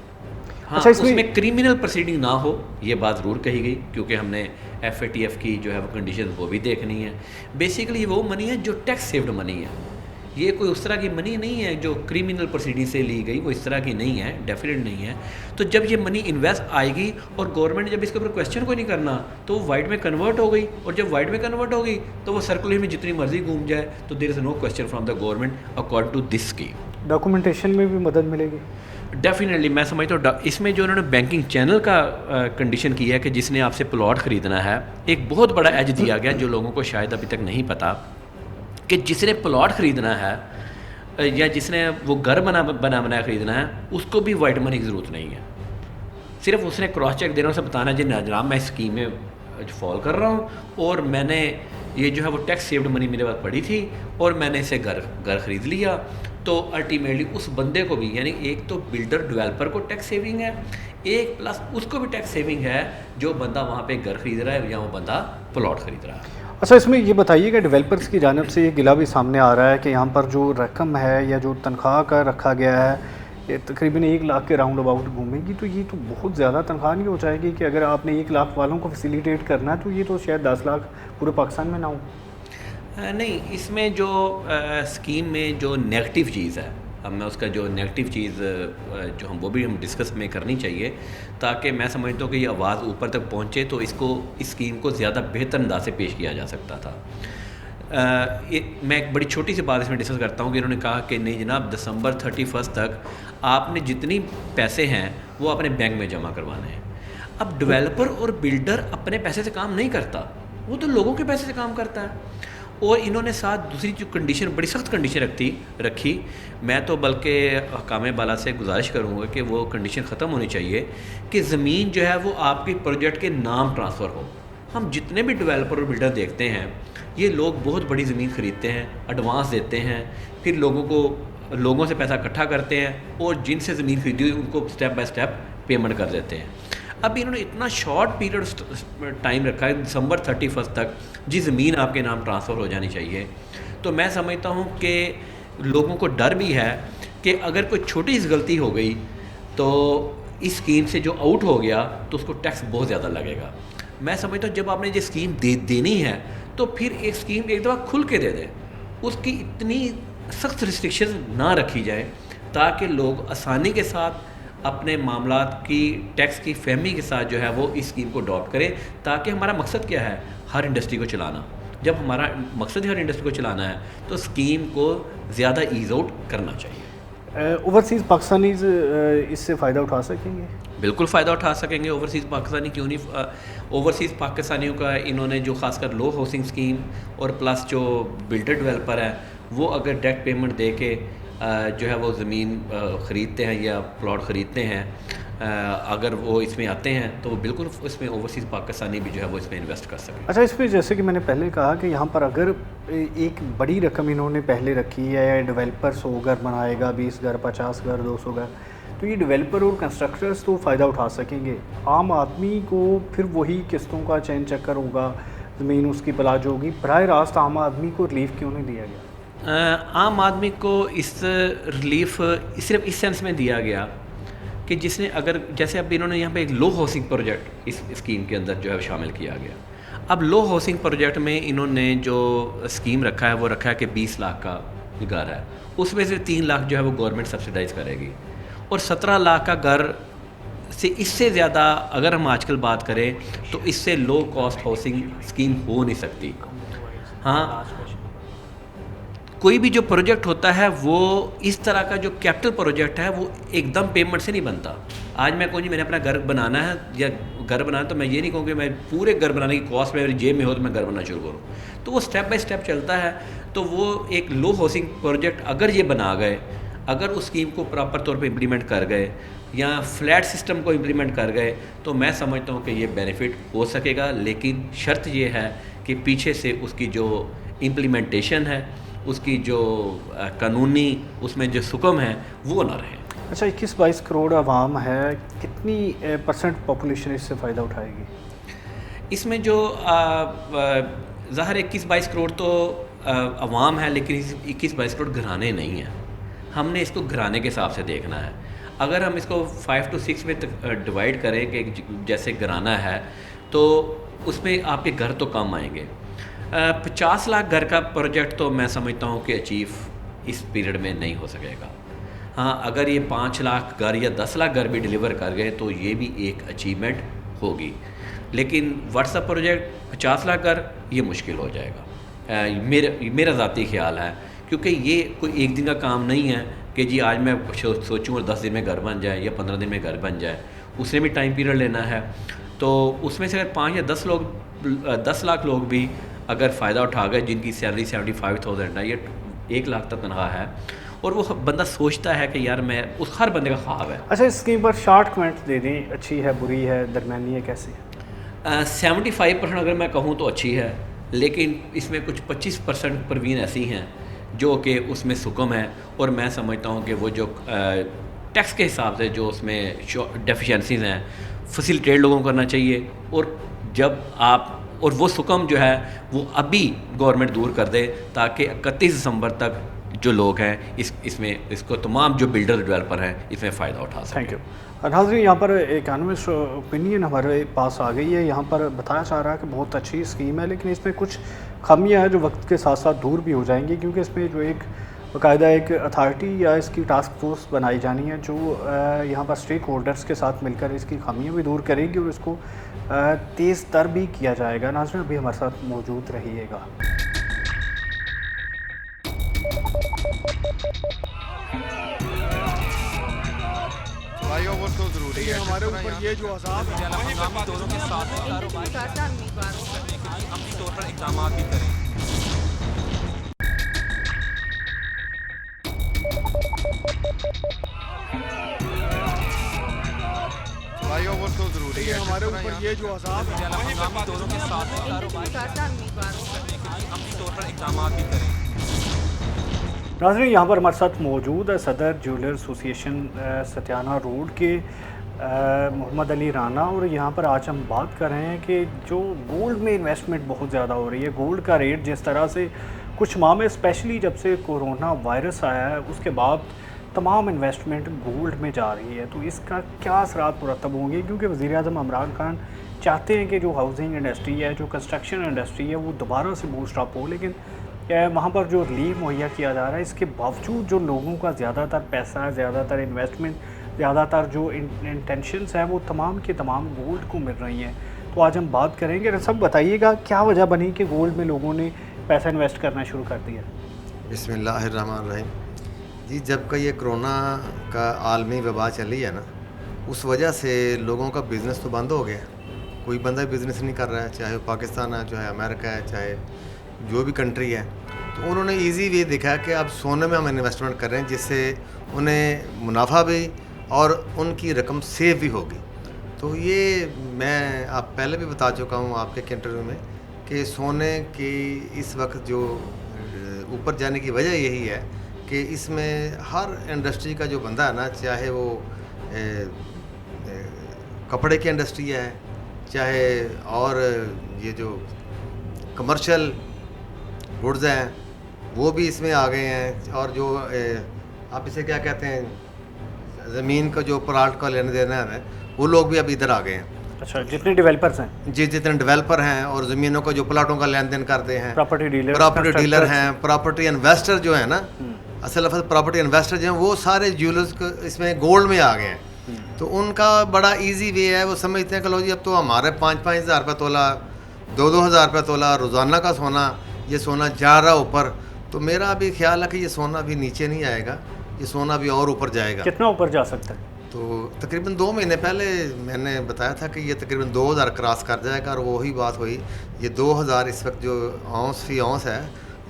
हाँ, अच्छा, उसमें क्रिमिनल प्रोसीडिंग ना हो, ये बात ज़रूर कही गई, क्योंकि हमने FATF की जो है वो कंडीशन वो भी देखनी है। बेसिकली वो मनी है जो टैक्स सेव्ड मनी है, ये कोई उस तरह की मनी नहीं है जो क्रिमिनल प्रोसीडिंग से ली गई, वो इस तरह की नहीं है, डेफिनेट नहीं है। तो जब ये मनी इन्वेस्ट आएगी और गवर्नमेंट जब इसके ऊपर क्वेश्चन कोई नहीं करना तो वो वाइट में कन्वर्ट हो गई, और जब वाइट में कन्वर्ट हो गई तो वो सर्कुलर में जितनी मर्जी घूम जाए, तो there is no question from the government according to this scheme. Documentation में भी मदद मिलेगी डेफिनेटली। मैं समझता हूँ इसमें जो उन्होंने बैंकिंग चैनल का कंडीशन किया है कि जिसने आपसे प्लॉट ख़रीदना है, एक बहुत बड़ा एज दिया गया जो लोगों को शायद अभी तक नहीं पता, कि जिसने प्लॉट ख़रीदना है या जिसने वो घर बनाया ख़रीदना है, उसको भी वाइट मनी की ज़रूरत नहीं है। सिर्फ उसने क्रॉस चेक देना, उसे बताना जी जनाब मैं स्कीम में फॉल कर रहा हूँ और मैंने ये जो है वो टैक्स सेव्ड मनी मेरे पास पड़ी थी और मैंने इसे घर ख़रीद लिया। तो अल्टीमेटली उस बंदे को भी, यानी एक तो बिल्डर डेवलपर को टैक्स सेविंग है, एक प्लस उसको भी टैक्स सेविंग है जो बंदा वहाँ पे घर ख़रीद रहा है या वो बंदा प्लॉट ख़रीद रहा है। अच्छा, इसमें ये बताइएगा डेवलपर्स की जानिब से ये गिला भी सामने आ रहा है कि यहाँ पर जो रकम है या जो तनख्वाह का रखा गया है ये तकरीबन 1 लाख के राउंड अबाउट घूमेगी, तो ये तो बहुत ज़्यादा तनख्वाह नहीं हो जाएगी कि अगर आपने 1 लाख वालों को फैसिलिटेट करना है तो ये तो शायद 10 लाख पूरे पाकिस्तान में ना हो। नहीं, इसमें जो स्कीम में जो नेगेटिव चीज़ है, अब मैं उसका जो नेगेटिव चीज़ जो हम वो भी हम डिस्कस में करनी चाहिए, ताकि मैं समझता हूँ कि ये आवाज़ ऊपर तक पहुँचे तो इस स्कीम को ज़्यादा बेहतर अंदाज से पेश किया जा सकता था। मैं एक बड़ी छोटी सी बात इसमें डिस्कस करता हूँ कि इन्होंने कहा कि नहीं जनाब, दिसंबर 31 तक आपने जितनी पैसे हैं वो अपने बैंक में जमा करवाने हैं। अब डेवलपर और बिल्डर अपने पैसे से काम नहीं करता, वो तो लोगों के पैसे से काम करता है। और इन्होंने साथ दूसरी जो कंडीशन, बड़ी सख्त कंडीशन रखी, मैं तो बल्कि हकाम बाला से गुजारिश करूँगा कि वो कंडीशन ख़त्म होनी चाहिए कि ज़मीन जो है वो आपके प्रोजेक्ट के नाम ट्रांसफ़र हो। हम जितने भी डेवलपर और बिल्डर देखते हैं, ये लोग बहुत बड़ी ज़मीन ख़रीदते हैं, एडवांस देते हैं, फिर लोगों से पैसा इकट्ठा करते हैं और जिनसे ज़मीन खरीदी हुई उनको स्टेप बाय स्टेप पेमेंट कर देते हैं। अब इन्होंने इतना शॉर्ट पीरियड टाइम रखा है, दिसंबर 31 तक जी ज़मीन आपके नाम ट्रांसफ़र हो जानी चाहिए। तो मैं समझता हूँ कि लोगों को डर भी है कि अगर कोई छोटी सी गलती हो गई तो इस स्कीम से जो आउट हो गया तो उसको टैक्स बहुत ज़्यादा लगेगा। मैं समझता हूँ जब आपने ये स्कीम देनी है तो फिर एक स्कीम एक दफ़ा खुल के दे दें, उसकी इतनी सख्त रिस्ट्रिक्शन ना रखी जाए ताकि लोग आसानी के साथ अपने मामलात की टैक्स की फहमी के साथ जो है वो इस स्कीम को अडॉप्ट करें। ताकि हमारा मकसद क्या है, हर इंडस्ट्री को चलाना। जब हमारा मकसद हर इंडस्ट्री को चलाना है तो स्कीम को ज़्यादा ईज़ आउट करना चाहिए। ओवरसीज़ पाकिस्तानीज़ इससे फ़ायदा उठा सकेंगे? बिल्कुल फ़ायदा उठा सकेंगे। ओवरसीज़ पाकिस्तानी क्यों नहीं, ओवरसीज़ पाकिस्तानियों का इन्होंने जो खासकर लो हाउसिंग स्कीम और प्लस जो बिल्डर डेवलपर है वो अगर डायरेक्ट पेमेंट दे के जो है वो ज़मीन ख़रीदते हैं या प्लॉट ख़रीदते हैं, अगर वो इसमें आते हैं तो वो बिल्कुल इसमें ओवरसीज़ पाकिस्तानी भी जो है वो इसमें इन्वेस्ट कर सकें। अच्छा, इसमें जैसे कि मैंने पहले कहा कि यहाँ पर अगर एक बड़ी रकम इन्होंने पहले रखी है, डेवलपर 100 घर बनाएगा, 20 घर, 50 घर, 200 घर, तो ये डेवलपर और कंस्ट्रक्टर्स तो फ़ायदा उठा सकेंगे। आम आदमी को फिर वही किस्तों का चैन चक्कर होगा, ज़मीन उसकी पलाज होगी। बराह रास्त आम आदमी को रिलीफ क्यों नहीं दिया गया? आम आदमी को इस रिलीफ सिर्फ इस सेंस में दिया गया कि जिसने अगर जैसे अब इन्होंने यहाँ पे एक लो हाउसिंग प्रोजेक्ट इस स्कीम के अंदर जो है शामिल किया गया। अब लो हाउसिंग प्रोजेक्ट में इन्होंने जो स्कीम रखा है वो रखा है कि 20 लाख का घर है, उसमें से 3 लाख जो है वो गवर्नमेंट सब्सिडाइज़ करेगी और 17 लाख का घर से इससे ज़्यादा अगर हम आजकल बात करें तो इससे लो कॉस्ट हाउसिंग स्कीम हो नहीं सकती। हाँ, कोई भी जो प्रोजेक्ट होता है वो इस तरह का जो कैपिटल प्रोजेक्ट है वो एकदम पेमेंट से नहीं बनता। आज मैं कहूँ जी मैंने अपना घर बनाना है या घर बनाना, तो मैं ये नहीं कहूँ कि मैं पूरे घर बनाने की कॉस्ट मेरी जेब में हो तो मैं घर बनाना शुरू करूँ। तो वो स्टेप बाय स्टेप चलता है। तो वो एक लो हाउसिंग प्रोजेक्ट अगर ये बना गए, अगर उस स्कीम को प्रॉपर तौर पर इम्प्लीमेंट कर गए या फ्लैट सिस्टम को इम्प्लीमेंट कर गए तो मैं समझता हूँ कि ये बेनिफिट हो सकेगा। लेकिन शर्त ये है कि पीछे से उसकी जो इम्प्लीमेंटेशन है, उसकी जो कानूनी उसमें जो सुकम है वो ना रहे। अच्छा, 21-22 करोड़ आवाम है, कितनी % पॉपुलेशन इससे फ़ायदा उठाएगी? इसमें जो ज़ाहिर 21-22 करोड़ तो आवाम है, लेकिन 21-22 करोड़ घराने नहीं हैं। हमने इसको घराने के हिसाब से देखना है। अगर हम इसको 5 to 6 में डिवाइड करें कि जैसे घराना है तो उसमें आपके घर तो कम आएंगे। 50 लाख घर का प्रोजेक्ट तो मैं समझता हूँ कि अचीव इस पीरियड में नहीं हो सकेगा। हाँ, अगर ये 5 लाख घर या 10 लाख घर भी डिलीवर कर गए तो ये भी एक अचीवमेंट होगी। लेकिन व्हाट्सएप प्रोजेक्ट 50 लाख घर ये मुश्किल हो जाएगा, मेरा ज़ाती ख्याल है। क्योंकि ये कोई एक दिन का काम नहीं है कि जी आज मैं सोचूँ और 10 दिन में घर बन जाए या 15 दिन में घर बन जाए, उसने भी टाइम पीरियड लेना है। तो उसमें से अगर 5 या 10 लाख लोग भी अगर फ़ायदा उठा गए जिनकी सैलरी 75,000 है या 1 लाख तक तनख्वाह है और वो बंदा सोचता है कि यार मैं उस हर बंदे का ख्वाब है। अच्छा, इस स्कीम पर शॉर्ट कमेंट दे दें, अच्छी है, बुरी है, दरमियानी है, कैसी है? 75% अगर मैं कहूँ तो अच्छी है, लेकिन इसमें कुछ 25% परवीन ऐसी हैं जो कि उसमें सुकम है और मैं समझता हूँ कि वो जो टैक्स के हिसाब से जो उसमें डेफिशिएंसीज हैं फैसिलिटेट लोगों को करना चाहिए। और जब आप और वो सुकम जो है वो अभी गवर्नमेंट दूर कर दे ताकि 31 दिसंबर तक जो लोग हैं इसको तमाम जो बिल्डर डेवलपर हैं इसमें फ़ायदा उठा सकें। Thank you. नाज़रीन, यहाँ पर इकोनॉमिस्ट ओपिनियन हमारे पास आ गई है। यहाँ पर बताया जा रहा है कि बहुत अच्छी स्कीम है, लेकिन इसमें कुछ खामियाँ हैं जो वक्त के साथ साथ दूर भी हो जाएंगी, क्योंकि इसमें जो एक बाकायदा एक अथॉरिटी या इसकी टास्क फोर्स बनाई जानी है जो यहाँ पर स्टेक होल्डर्स के साथ मिलकर इसकी खामियाँ भी दूर करेगी और इसको तेज़ तर भी किया जाएगा। नाज़रीन, अभी हमारे साथ मौजूद रहिएगा। फ्लाईओवर तो ज़रूरी है हमारे ऊपर। ये जो अज़ाब है हंगामी दौरों के साथ कारोबार करने के लिए अमली तौर पर इक़दाम भी करें। फ्लाईओवर तो ज़रूरी है हमारे ऊपर। ये जो अज़ाब है हंगामी दौरों के साथ कारोबार करने के लिए अमली तौर पर इक़दाम भी करें। नाज़रीन, यहाँ पर हमारे साथ मौजूद है सदर ज्वेलर एसोसिएशन सत्याना रोड के मोहम्मद अली राना, और यहाँ पर आज हम बात कर रहे हैं कि जो गोल्ड में इन्वेस्टमेंट बहुत ज़्यादा हो रही है। गोल्ड का रेट जिस तरह से कुछ माह में, स्पेशली जब से कोरोना वायरस आया है उसके बाद तमाम इन्वेस्टमेंट गोल्ड में जा रही है, तो इसका क्या असरात मुरतब होंगे? क्योंकि वज़ीर-ए-आज़म इमरान खान चाहते हैं कि जो हाउसिंग इंडस्ट्री है, जो कंस्ट्रक्शन इंडस्ट्री है, वो दोबारा से बूस्ट अप हो, लेकिन वहाँ पर जो रिलीफ मुहैया किया जा रहा है, इसके बावजूद जो लोगों का ज़्यादातर पैसा, ज़्यादातर इन्वेस्टमेंट, ज़्यादातर जो इंटेंशंस हैं वो तमाम के तमाम गोल्ड को मिल रही हैं। तो आज हम बात करेंगे। सब बताइएगा क्या वजह बनी कि गोल्ड में लोगों ने पैसा इन्वेस्ट करना शुरू कर दिया? बिस्मिल्लाहिर्रहमानिर्रहीम जी, जब का ये कोरोना का आलमी वबा चली है ना, उस वजह से लोगों का बिज़नेस तो बंद हो गया। कोई बंदा बिज़नेस नहीं कर रहा है, चाहे वो पाकिस्तान है, चाहे अमेरिका है, चाहे जो भी कंट्री है। तो उन्होंने इजी वे देखा कि अब सोने में हम इन्वेस्टमेंट कर रहे हैं, जिससे उन्हें मुनाफा भी और उनकी रकम सेव भी होगी। तो ये मैं आप पहले भी बता चुका हूँ आपके इंटरव्यू में कि सोने की इस वक्त जो ऊपर जाने की वजह यही है कि इसमें हर इंडस्ट्री का जो बंदा है ना, चाहे वो कपड़े की इंडस्ट्री है, चाहे और ये जो कमर्शियल गुड्स हैं वो भी इसमें आ गए हैं, और जो आप इसे क्या कहते हैं, ज़मीन का जो प्लाट का लेने देना है वो लोग भी अब इधर आ गए हैं। अच्छा, जितने डेवलपर्स हैं जी, जितने डेवलपर हैं और ज़मीनों का जो प्लाटों का लेन देन करते हैं, प्रॉपर्टी डीलर हैं, प्रॉपर्टी इन्वेस्टर जो है ना, असल लफ्ज़ प्रॉपर्टी इन्वेस्टर जो हैं वो सारे ज्वेलर्स इसमें गोल्ड में आ गए हैं। तो उनका बड़ा इजी वे है, वो समझते हैं कि लो जी अब तो हमारे 5-5 हज़ार रुपये तोला, 2-2 हज़ार रुपये तोला रोज़ाना का सोना, ये सोना जा रहा ऊपर। तो मेरा भी ख्याल है कि ये सोना भी नीचे नहीं आएगा, ये सोना भी और ऊपर जाएगा। कितना ऊपर जा सकता है? तो तकरीबन 2 महीने पहले मैंने बताया था कि ये तकरीबन 2000 क्रॉस कर जाएगा, और वही बात हुई। ये 2000 इस वक्त जो औंस फी औंस है,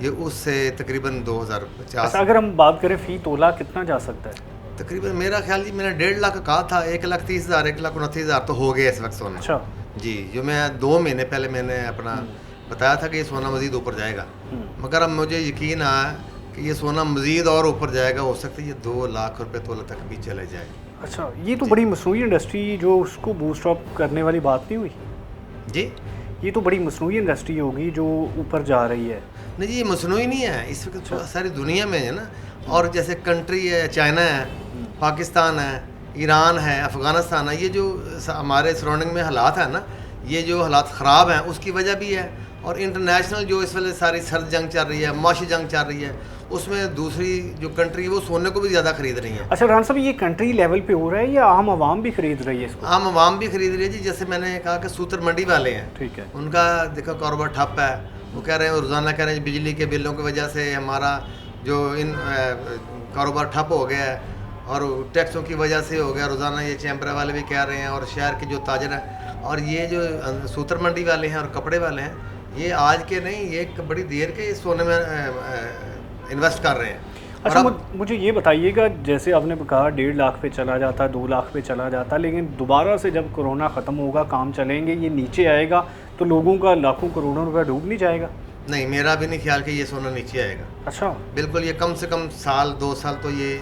ये उससे तकरीबन 2050। अगर हम बात करें फ़ी तोला कितना जा सकता है? तकरीबन मेरा ख्याल जी, मैंने 1.5 लाख कहा था, 1,30,000 1,29,000 तो हो गया इस वक्त सोना। अच्छा जी, जो मैं 2 महीने पहले मैंने अपना बताया था कि ये सोना मज़ीद ऊपर जाएगा, मगर अब मुझे यकीन आया कि ये सोना मज़ीद और ऊपर जाएगा। हो सकता है ये 2 लाख रुपए तोला तक भी चले जाए। अच्छा, ये तो बड़ी मसनूई इंडस्ट्री, जो उसको बूस्ट अप करने वाली बात नहीं हुई जी? ये तो बड़ी मसनूई इंडस्ट्री होगी जो ऊपर जा रही है। नहीं जी, ये मसनूई नहीं है, इस वक्त सारी दुनिया में है ना। और जैसे कंट्री है, चाइना है, पाकिस्तान है, ईरान है, अफ़गानिस्तान है, ये जो हमारे सराउंडिंग में हालात है ना, ये जो हालात ख़राब हैं उसकी वजह भी है। और इंटरनेशनल जो इस वजह सारी सर्द जंग चल रही है, माशी जंग चल रही है, उसमें दूसरी जो कंट्री वो सोने को भी ज़्यादा खरीद रही है। अच्छा रान साहब, ये कंट्री लेवल पे हो रहा है या आम आवाम भी खरीद रही है इसको? आम आवाम भी खरीद रही है जी। जैसे मैंने कहा कि सूतर मंडी वाले हैं, ठीक है, उनका देखो कारोबार ठप है। वो कह रहे हैं, रोज़ाना कह रहे हैं बिजली के बिलों की वजह से हमारा जो इन कारोबार ठप हो गया है, और टैक्सों की वजह से हो गया। रोज़ाना ये चैम्बर वाले भी कह रहे हैं, और शहर के जो ताजर हैं, और ये जो सूतर मंडी वाले हैं और कपड़े वाले हैं, ये आज के नहीं, ये एक बड़ी देर के सोने में इन्वेस्ट कर रहे हैं। अच्छा, मुझे ये बताइएगा, जैसे आपने कहा 1.5 लाख पे चला जाता, 2 लाख पे चला जाता, लेकिन दोबारा से जब कोरोना ख़त्म होगा, काम चलेंगे, ये नीचे आएगा तो लोगों का लाखों करोड़ों रुपया डूब नहीं जाएगा? नहीं, मेरा भी नहीं ख्याल कि ये सोना नीचे आएगा। अच्छा, बिल्कुल, ये कम से कम साल 2 साल तो ये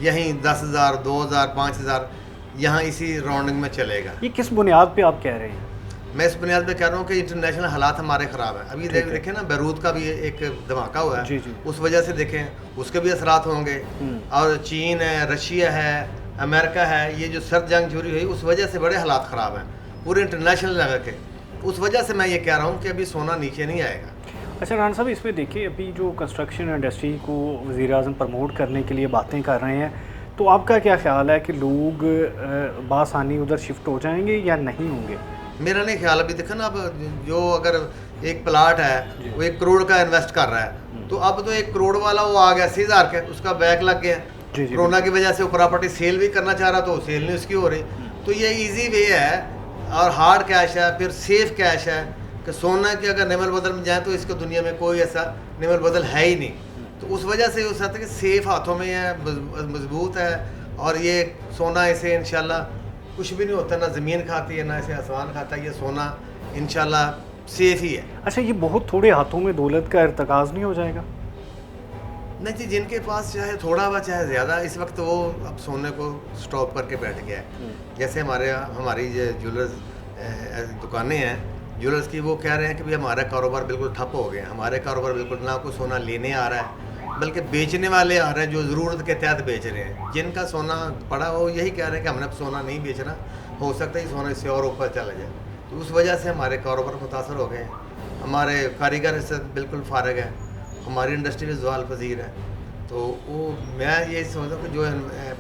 यहीं 10,000, 2,000, 5,000 यहाँ इसी राउंडिंग में चलेगा। ये किस बुनियाद पे आप कह रहे हैं? मैं इस बुनियाद पे कह रहा हूँ कि इंटरनेशनल हालात हमारे ख़राब हैं। अभी देखें ना, बैरूत का भी एक धमाका हुआ है, जी। उस वजह से देखें उसके भी असरात होंगे। और चीन है, रशिया है, अमेरिका है, ये जो सर्द जंग जुड़ी हुई, उस वजह से बड़े हालात ख़राब हैं पूरे इंटरनेशनल लेवल के। उस वजह से मैं ये कह रहा हूँ कि अभी सोना नीचे नहीं आएगा। अच्छा राना साहब, इसमें देखिए, अभी जो कंस्ट्रक्शन इंडस्ट्री को वज़ीर-ए-आज़म प्रमोट करने के लिए बातें कर रहे हैं, तो आपका क्या ख्याल है कि लोग बासानी उधर शिफ्ट हो जाएंगे या नहीं होंगे? मेरा नहीं ख्याल। अभी देखो ना, अब जो अगर एक प्लाट है वो 1 करोड़ का इन्वेस्ट कर रहा है, तो अब तो 1 करोड़ वाला वो आ गया 80,000 का, उसका बैक लग गया कोरोना की वजह से। वो प्रॉपर्टी सेल भी करना चाह रहा, तो सेल नहीं उसकी हो रही। तो ये इजी वे है, और हार्ड कैश है, फिर सेफ कैश है कि सोना की अगर निमल बदल में जाए तो इसको दुनिया में कोई ऐसा निमल बदल है ही नहीं। तो उस वजह से उस हद तक सेफ हाथों में है, मजबूत है, और ये सोना इसे इंशाल्लाह कुछ भी नहीं होता, ना ज़मीन खाती है, ना इसे आसमान खाता है। ये सोना इंशाल्लाह सेफ ही है। अच्छा, ये बहुत थोड़े हाथों में दौलत का इर्तिकाज़ नहीं हो जाएगा? नहीं जी, जिनके पास चाहे थोड़ा व चाहे ज़्यादा, इस वक्त वो अब सोने को स्टॉप करके बैठ गया है। जैसे हमारी ज्वेलर्स दुकानें हैं ज्वेलर्स की, वो कह रहे हैं कि भाई हमारा कारोबार बिल्कुल ठप हो गया। हमारे कारोबार बिल्कुल ना कोई सोना लेने आ रहा है, बल्कि बेचने वाले आ रहे हैं जो ज़रूरत के तहत बेच रहे हैं। जिनका सोना पड़ा वो यही कह रहे हैं कि हमने अब सोना नहीं बेचना, हो सकता है सोना इससे और ऊपर चला जाए। तो उस वजह से हमारे कारोबार मुतासर हो गए हैं। हमारे कारीगर इससे बिल्कुल फारग हैं, हमारी इंडस्ट्री में ज़वाल पजीर है। तो वो मैं ये समझता हूँ कि जो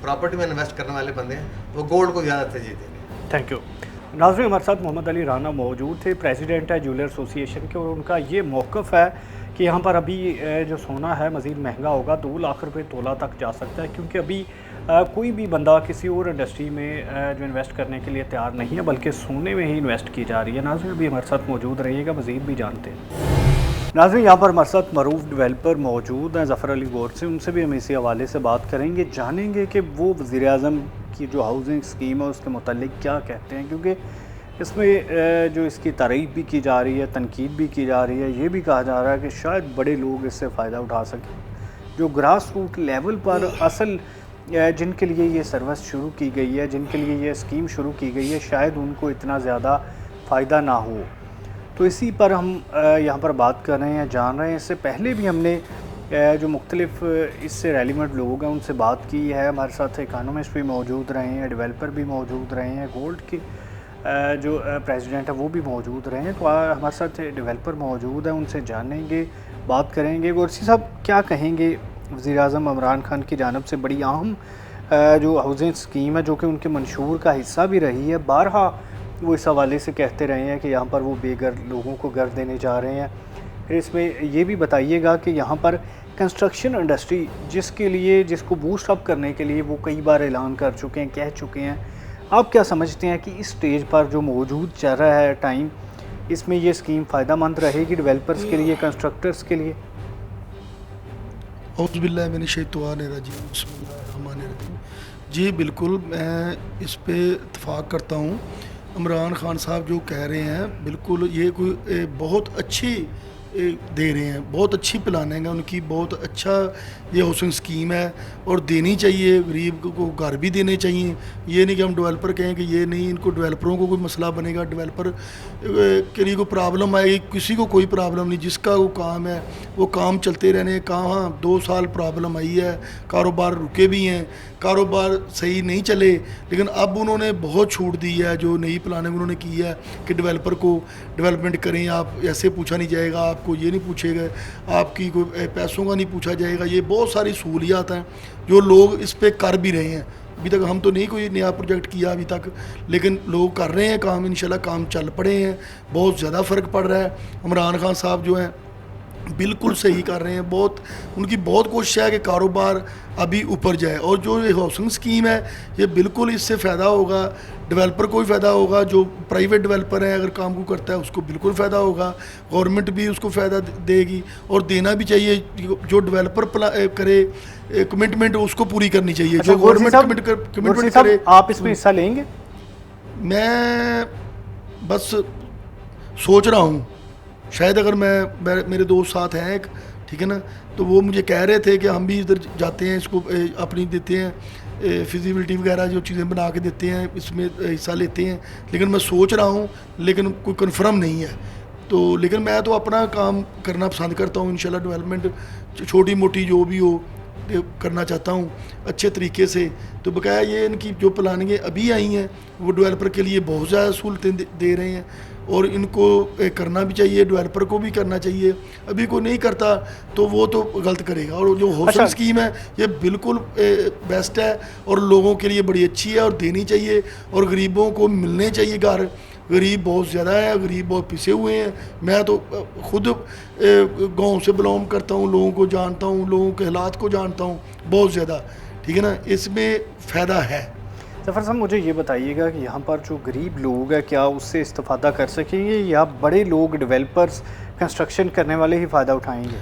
प्रॉपर्टी में इन्वेस्ट करने वाले बंदे हैं वो गोल्ड को ज़्यादा तरजीह देंगे। Thank you. नाज़रीन, हमारे साथ मोहम्मद अली राना मौजूद थे, प्रेसिडेंट है ज्वेलर एसोसिएशन के, और उनका ये मौक़िफ़ है कि यहाँ पर अभी जो सोना है मज़ीद महंगा होगा, 2 लाख रुपए तोला तक जा सकता है, क्योंकि अभी कोई भी बंदा किसी और इंडस्ट्री में जो इन्वेस्ट करने के लिए तैयार नहीं है, बल्कि सोने में ही इन्वेस्ट की जा रही है। नाज़रीन भी हमारे साथ मौजूद रहिएगा, मज़ीद भी जानते हैं। नाज़रीन, यहाँ पर हमारे साथ मरूफ डेवलपर मौजूद हैं ज़फ़र अली गौर से, उनसे भी हम इसी हवाले से बात करेंगे, जानेंगे कि वो वज़ीर-ए-आज़म की जो हाउसिंग स्कीम है उसके मुतालिक क्या कहते हैं, क्योंकि इसमें जो इसकी तारीफ़ भी की जा रही है, तनकीद भी की जा रही है, ये भी कहा जा रहा है कि शायद बड़े लोग इससे फ़ायदा उठा सकें। जो ग्रास रूट लेवल पर असल जिनके लिए ये सर्विस शुरू की गई है, जिनके लिए ये स्कीम शुरू की गई है, शायद उनको इतना ज़्यादा फ़ायदा ना हो। तो इसी पर हम यहाँ पर बात कर रहे हैं, जान रहे हैं। इससे पहले भी हमने जो मुख्तलिफ़ इससे रेलिवेंट लोग हैं उनसे बात की है। हमारे साथ इकानमिस्ट भी मौजूद रहे हैं, डेवलपर भी मौजूद रहे हैं, गोल्ड के जो प्रेसिडेंट है वो भी मौजूद रहे हैं। तो हमारे साथ डेवलपर मौजूद है, उनसे जानेंगे, बात करेंगे। गोरसी साहब, क्या कहेंगे, वज़ीर-ए-आज़म इमरान खान की जानिब से बड़ी अहम जो हाउसिंग स्कीम है, जो कि उनके मंशूर का हिस्सा भी रही है, बारहा वो इस हवाले से कहते रहे हैं कि यहाँ पर वो बेघर लोगों को घर देने जा रहे हैं। फिर इसमें ये भी बताइएगा कि यहाँ पर कंस्ट्रक्शन इंडस्ट्री जिसको बूस्ट अप करने के लिए वो कई बार ऐलान कर चुके हैं, कह चुके हैं, आप क्या समझते हैं कि इस स्टेज पर जो मौजूद चल रहा है टाइम, इसमें ये स्कीम फ़ायदेमंद रहेगी डेवलपर्स के लिए, कंस्ट्रक्टर्स के लिए? औज़ुबिल्लाहि मिनश्शैतानिर्रजीम, बिस्मिल्लाहिर्रहमानिर्रहीम। जी बिल्कुल, मैं इस पे इत्फ़ाक़ करता हूँ। इमरान खान साहब जो कह रहे हैं, बिल्कुल ये कोई बहुत अच्छी दे रहे हैं, बहुत अच्छी प्लानिंग है उनकी, बहुत अच्छा ये हाउसिंग स्कीम है और देनी चाहिए। गरीब को घर भी देने चाहिए। ये नहीं कि हम डेवलपर कहें कि ये नहीं, इनको डेवलपरों को कोई मसला बनेगा, डेवलपर के लिए कोई प्रॉब्लम आएगी, किसी को कोई प्रॉब्लम नहीं। जिसका वो काम है वो काम चलते रहने। कहाँ 2 साल प्रॉब्लम आई है, कारोबार रुके भी हैं, कारोबार सही नहीं चले, लेकिन अब उन्होंने बहुत छूट दी है। जो नई प्लानिंग उन्होंने की है कि डेवलपर को डेवलपमेंट करें, आप ऐसे पूछा नहीं जाएगा, आपको ये नहीं पूछेगा, आपकी कोई पैसों का नहीं पूछा जाएगा। ये बहुत सारी सहूलियात हैं जो लोग इस पे कर भी रहे हैं। अभी तक हम तो नहीं कोई नया प्रोजेक्ट किया अभी तक, लेकिन लोग कर रहे हैं काम, इंशाल्लाह काम चल पड़े हैं, बहुत ज़्यादा फ़र्क पड़ रहा है। इमरान खान साहब जो हैं बिल्कुल सही कर रहे हैं, बहुत उनकी बहुत कोशिश है कि कारोबार अभी ऊपर जाए। और जो ये हाउसिंग स्कीम है, ये बिल्कुल इससे फ़ायदा होगा, डेवलपर को भी फ़ायदा होगा, जो प्राइवेट डेवलपर है अगर काम को करता है उसको बिल्कुल फ़ायदा होगा, गवर्नमेंट भी उसको फ़ायदा देगी और देना भी चाहिए। जो डेवलपर करे कमिटमेंट उसको पूरी करनी चाहिए। जो गवर्नमेंट कमिटमेंट करे। आप इसमें हिस्सा लेंगे? मैं बस सोच रहा हूँ, शायद अगर मेरे दोस्त साथ हैं एक, ठीक है ना, तो वो मुझे कह रहे थे कि हम भी इधर जाते हैं, इसको अपनी देते हैं फिजिबिलिटी वगैरह जो चीज़ें बना के देते हैं, इसमें हिस्सा लेते हैं। लेकिन मैं सोच रहा हूँ, लेकिन कोई कन्फर्म नहीं है। तो लेकिन मैं तो अपना काम करना पसंद करता हूँ। इंशाल्लाह डेवलपमेंट छोटी मोटी जो भी हो करना चाहता हूँ अच्छे तरीके से। तो बकाया ये इनकी जो प्लानिंगें अभी आई हैं वो डेवलपर के लिए बहुत ज़्यादा सहूलतें दे रहे हैं और इनको करना भी चाहिए, डेवलपर को भी करना चाहिए। अभी कोई नहीं करता तो वो तो गलत करेगा। और जो हाउसिंग स्कीम है ये बिल्कुल बेस्ट है और लोगों के लिए बड़ी अच्छी है और देनी चाहिए और गरीबों को मिलने चाहिए घर। गरीब बहुत ज़्यादा है, गरीब बहुत पिसे हुए हैं। मैं तो खुद गांव से बिलोंग करता हूँ, लोगों को जानता हूँ, लोगों के हालात को जानता हूँ बहुत ज़्यादा, ठीक है ना। इसमें फ़ायदा है। ज़फ़र साहब, मुझे ये बताइएगा कि यहाँ पर जो गरीब लोग हैं क्या उससे इस्तेफ़ादा कर सकेंगे या बड़े लोग डेवलपर्स कंस्ट्रक्शन करने वाले ही फ़ायदा उठाएंगे?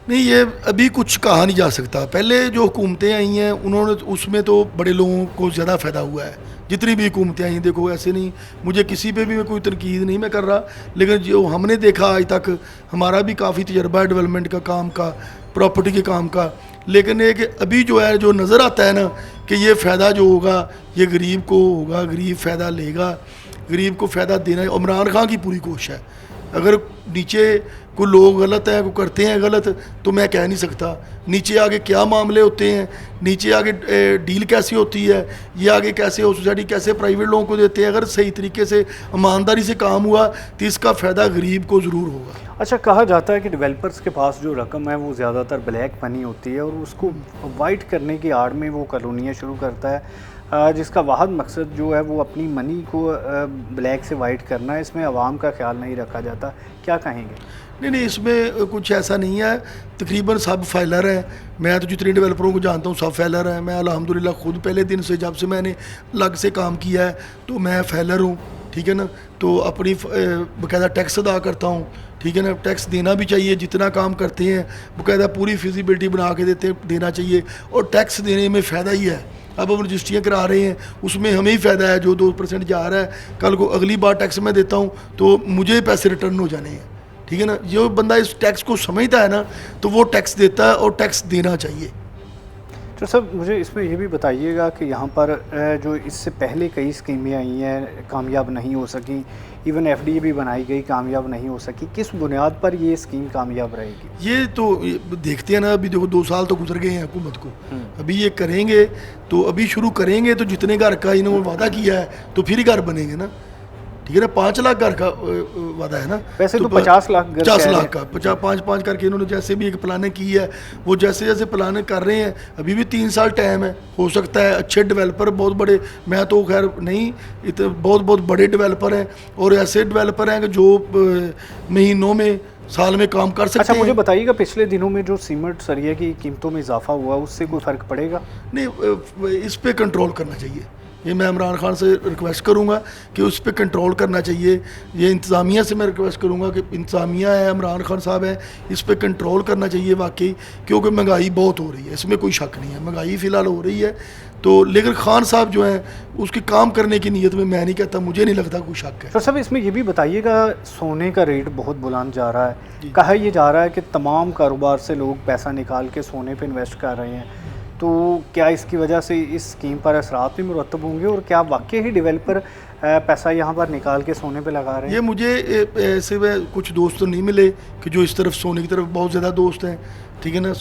नहीं, ये अभी कुछ कहा नहीं जा सकता। पहले जो हुकूमतें आई हैं उन्होंने उसमें तो बड़े लोगों को ज़्यादा फ़ायदा हुआ है। जितनी भी हुकूमतें आई, देखो ऐसे नहीं, मुझे किसी पे भी मैं कोई तनकीद नहीं मैं कर रहा, लेकिन जो हमने देखा आज तक, हमारा भी काफ़ी तजर्बा है डेवलपमेंट का काम का, प्रॉपर्टी के काम का। लेकिन एक अभी जो है जो नज़र आता है ना कि ये फ़ायदा जो होगा ये गरीब को होगा, गरीब फ़ायदा लेगा, गरीब को फ़ायदा देना है। इमरान खान की पूरी कोशिश है। अगर नीचे कोई लोग गलत हैं, कोई करते हैं गलत, तो मैं कह नहीं सकता। नीचे आगे क्या मामले होते हैं, नीचे आगे डील कैसी होती है, ये आगे कैसे हो सोसाइटी कैसे प्राइवेट लोगों को देते हैं। अगर सही तरीके से ईमानदारी से काम हुआ तो इसका फ़ायदा गरीब को ज़रूर होगा। अच्छा, कहा जाता है कि डेवलपर्स के पास जो रकम है वो ज़्यादातर ब्लैक मनी होती है और उसको वाइट करने की आड़ में वो कॉलोनियाँ शुरू करता है, जिसका वाहद मकसद जो है वो अपनी मनी को ब्लैक से वाइट करना है। इसमें आवाम का ख्याल नहीं रखा जाता, क्या कहेंगे? नहीं, इसमें कुछ ऐसा नहीं है। तकरीबन सब फाइलर हैं। मैं तो जितने डेवलपरों को जानता हूँ सब फाइलर हैं। मैं अल्हम्दुलिल्लाह खुद पहले दिन से जब से मैंने अलग से काम किया है तो मैं फाइलर हूँ, ठीक है ना। तो अपनी बाकायदा टैक्स अदा करता हूँ, ठीक है ना। टैक्स देना भी चाहिए, जितना काम करते हैं बाकायदा पूरी फिजिबिलिटी बना के देना चाहिए। और टैक्स देने में फ़ायदा ही है। अब हम रजिस्ट्रियाँ करा रहे हैं, उसमें हमें ही फ़ायदा है। जो 2% जा रहा है, कल को अगली बार टैक्स मैं देता हूँ तो मुझे पैसे रिटर्न हो जाने हैं, ठीक है ना। जो बंदा इस टैक्स को समझता है ना तो वो टैक्स देता है और टैक्स देना चाहिए। तो सब मुझे इसमें ये भी बताइएगा कि यहाँ पर जो इससे पहले कई स्कीमें आई हैं कामयाब नहीं हो सकी, इवन एफडीए भी बनाई गई कामयाब नहीं हो सकी, किस बुनियाद पर ये स्कीम कामयाब रहेगी? ये तो देखते हैं ना। अभी देखो 2 साल तो गुजर गए हैं हुकूमत को, अभी ये करेंगे तो अभी शुरू करेंगे तो जितने घर का इन्होंने वादा किया है तो फिर ही घर बनेंगे ना, ठीक है ना। 5 लाख घर का वादा है ना। वैसे तो 50 लाख घर 50 लाख का 5 करके इन्होंने जैसे भी एक प्लानिंग की है वो जैसे जैसे प्लानिंग कर रहे हैं। अभी भी 3 साल टाइम है, हो सकता है अच्छे डेवलपर बहुत बड़े, मैं तो खैर नहीं, इतने बहुत बड़े डेवलपर हैं और ऐसे डेवलपर हैं कि जो महीनों में साल में काम कर सकते हैं। अच्छा, मुझे बताइएगा पिछले दिनों में जो सीमेंट सरिया की कीमतों में इजाफा हुआ उससे कोई फ़र्क पड़ेगा? नहीं, इस पे कंट्रोल करना चाहिए। ये मैं इमरान खान से रिक्वेस्ट करूंगा कि उस पर कंट्रोल करना चाहिए। ये इंतज़ामिया से मैं रिक्वेस्ट करूंगा कि इंतज़ामिया है, इमरान खान साहब है, इस पर कंट्रोल करना चाहिए वाकई, क्योंकि महंगाई बहुत हो रही है, इसमें कोई शक नहीं है। महंगाई फ़िलहाल हो रही है तो लेकिन खान साहब जो हैं उसके काम करने की नीयत में मैं नहीं कहता, मुझे नहीं लगता कोई शक है। तो सब इसमें ये भी बताइएगा, सोने का रेट बहुत बुलंद जा रहा है, कहा ये जा रहा है कि तमाम कारोबार से लोग पैसा निकाल के सोने पे इन्वेस्ट कर रहे हैं, तो क्या इसकी वजह से इस स्कीम पर असरात भी मुरतब होंगे और क्या वाकई ही डेवलपर पैसा यहाँ पर निकाल के सोने पे लगा रहे हैं? ये मुझे ऐसे में कुछ दोस्त तो नहीं मिले कि जो इस तरफ सोने की तरफ बहुत ज़्यादा दोस्त हैं, ठीक है ना।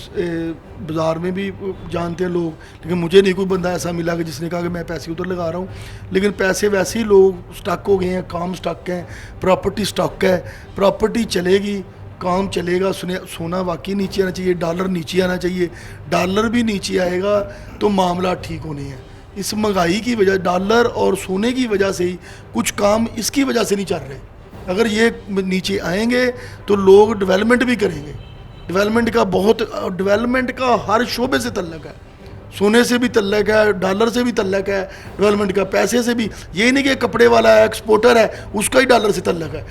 बाज़ार में भी जानते हैं लोग, लेकिन मुझे नहीं कोई बंदा ऐसा मिला कि जिसने कहा कि मैं पैसे उधर लगा रहा हूँ। लेकिन पैसे वैसे ही लोग स्टक हो गए हैं, काम स्टक है, प्रॉपर्टी स्टक है। प्रॉपर्टी चलेगी, काम चलेगा, सोना वाकई नीचे आना चाहिए, डॉलर नीचे आना चाहिए। डॉलर भी नीचे आएगा तो मामला ठीक होने हैं। इस महंगाई की वजह, डॉलर और सोने की वजह से ही कुछ काम इसकी वजह से नहीं चल रहे। अगर ये नीचे आएंगे तो लोग डेवलपमेंट भी करेंगे। डेवलपमेंट का हर शोबे से तल्लक है, सोने से भी तल्लक है, डॉलर से भी तल्लक है, डेवलपमेंट का पैसे से भी। ये नहीं कि कपड़े वाला है, एक्सपोर्टर है, उसका ही डॉलर से तल्लक है।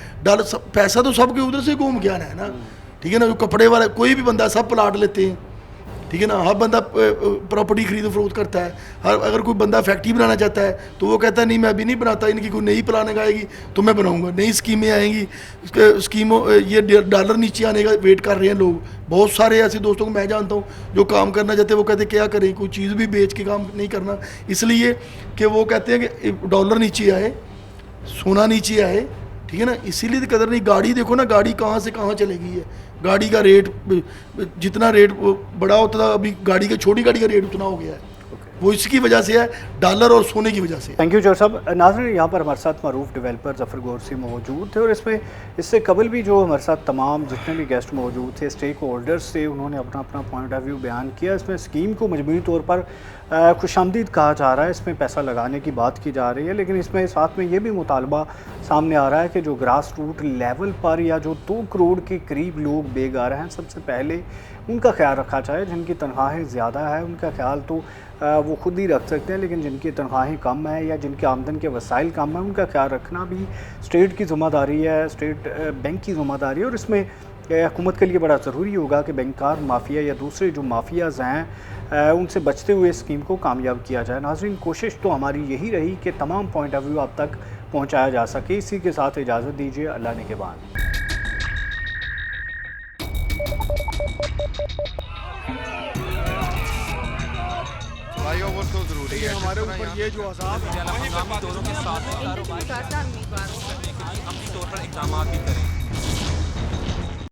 पैसा तो सबके उधर से घूम के आना है ना, ठीक है ना। जो कपड़े वाला कोई भी बंदा, सब प्लाट लेते हैं, ठीक है ना। हर बंदा प्रॉपर्टी खरीद फरोख्त करता है। अगर कोई बंदा फैक्ट्री बनाना चाहता है तो वो कहता है नहीं मैं अभी नहीं बनाता, इनकी कोई नई प्लानिंग आएगी तो मैं बनाऊंगा, नई स्कीमें आएंगी, स्कीमों ये डॉलर नीचे आने का वेट कर रहे हैं लोग। बहुत सारे ऐसे दोस्तों को मैं जानता हूँ जो काम करना चाहते हैं, वो कहते क्या करें, कोई चीज़ भी बेच के काम नहीं करना, इसलिए कि वो कहते हैं कि डॉलर नीचे आए, सोना नीचे आए, ठीक है ना। इसीलिए तो कदर नहीं। गाड़ी देखो ना, गाड़ी कहाँ से कहाँ चलेगी है। गाड़ी का रेट, जितना रेट बड़ा होता था, अभी गाड़ी का, छोटी गाड़ी का रेट उतना हो गया है। वो इसकी वजह से है, डॉलर और सोने की वजह से। थैंक यू जौहर साहब। नाज़रीन, यहाँ पर हमारे साथ मरूफ डेवलपर ज़फ़र गौरसी मौजूद थे और इससे कबल भी जो हमारे साथ तमाम जितने भी गेस्ट मौजूद थे, स्टेक होल्डर्स थे, उन्होंने अपना पॉइंट ऑफ व्यू बयान किया। इसमें स्कीम को मजमूई तौर पर खुशामदीद कहा जा रहा है, इसमें पैसा लगाने की बात की जा रही है, लेकिन इसमें साथ में ये भी मुतालबा सामने आ रहा है कि जो ग्रास रूट लेवल पर या जो 2 करोड़ के करीब लोग बेघर हैं, सबसे पहले उनका ख्याल रखा जाए। जिनकी तनख्वाहें ज़्यादा है उनका ख्याल तो वो खुद ही रख सकते हैं, लेकिन जिनकी तनख्वाहें कम है या जिनके आमदन के वसाइल कम है, उनका ख्याल रखना भी स्टेट की ज़िम्मेदारी है, स्टेट बैंक की ज़िम्मेदारी है। और इसमें हुकूमत के लिए बड़ा ज़रूरी होगा कि बैंकार माफिया या दूसरे जो माफियाज़ हैं उनसे बचते हुए स्कीम को कामयाब किया जाए। नाज़रीन, कोशिश तो हमारी यही रही कि तमाम पॉइंट ऑफ व्यू आप तक पहुँचाया जा सके। इसी के साथ इजाज़त दीजिए, अल्लाह ने के बाद। फ्लाईओवर तो ज़रूरी है, हमारे ऊपर ये जो अज़ाब है, दोनों के साथ कारोबार करने के लिए अमली तौर पर इक़दाम भी करें।